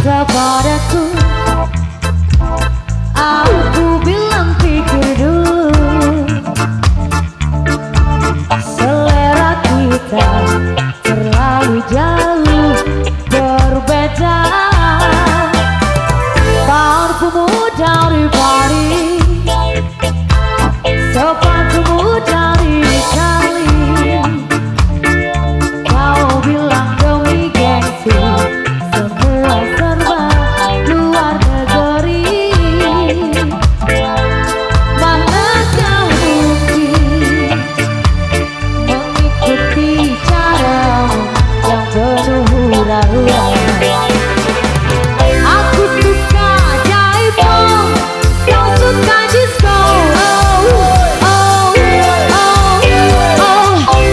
cinta padaku. Aku bilang pikir dulu, selera kita terlalu jauh berbeda. Parfummu dari Paris, sepatumu dari Itali. Kau bilang demi gengsi, semua serba luar negeri. Mana kau mungkin mengikuti caramu yang penuh hura-hura. Aku suka jaipong, kau suka disco.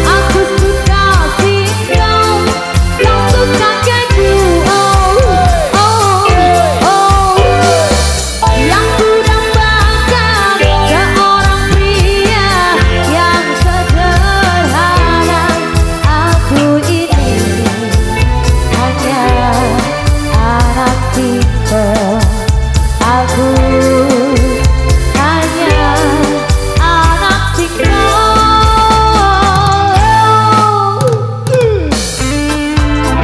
Aku suka singkong, kau suka keju. Yang ku dambakan seorang pria yang sederhana. Aku ini hanya anak pintar. Aku hanya anak pintar.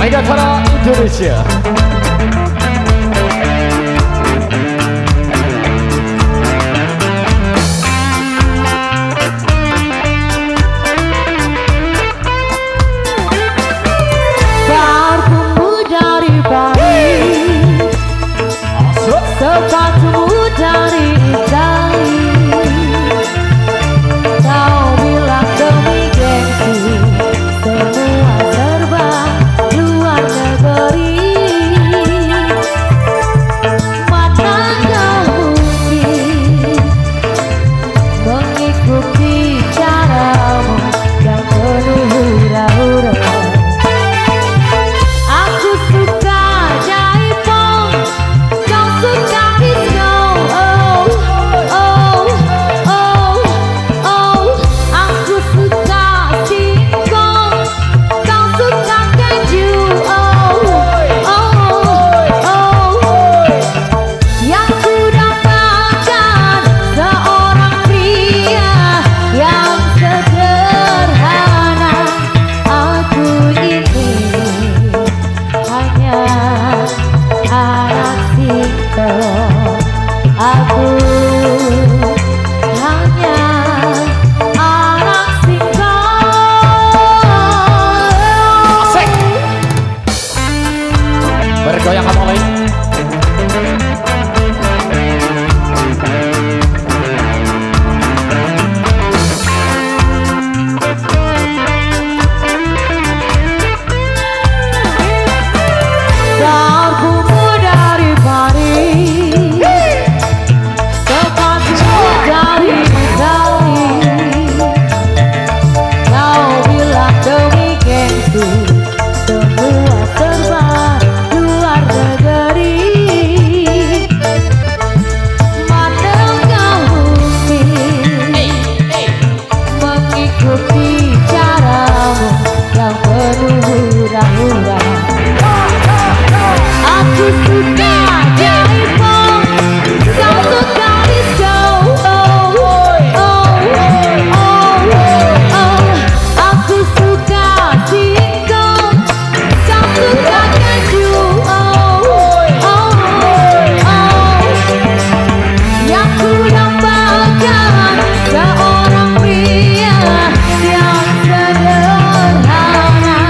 Megatara Indonesia. Parfummu dari Paris, sepatumu dari Itali. Kau bilang demi gengsi, semua serba luar negeri. Mana kau mungkin mengikuti caramu yang penuh hura-hura. Aku suka jaipong, kau suka disco. Aku suka singkong, kau suka keju. Yang ku dapatkan seorang pria yang sederhana. Aku ini hanya anak singkong. Aku hanya anak singkong. Asik. Bergoyang mulai. Parfummu dari Paris, sepatumu dari Itali. Kau bilang demi gengsi, semua serba luar negeri. Mana kau mungkin mengikuti caramu yang penuh hura-hura. Aku suka jaipong, kau suka disco. Aku suka singkong, kau suka keju. Yang ku dambakan seorang pria yang sederhana.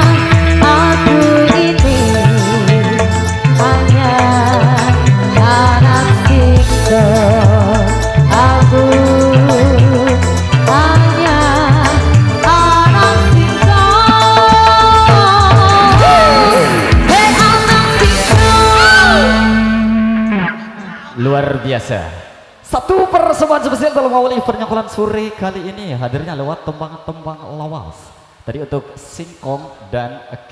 Aku ini hanya anak singkong. Aku hanya anak singkong. Hei anak singkong. Luar biasa. Satu persembahan spesial dalam awal event Nyonggolan sore kali ini hadirnya lewat tembang-tembang lawas. Tadi untuk singkong dan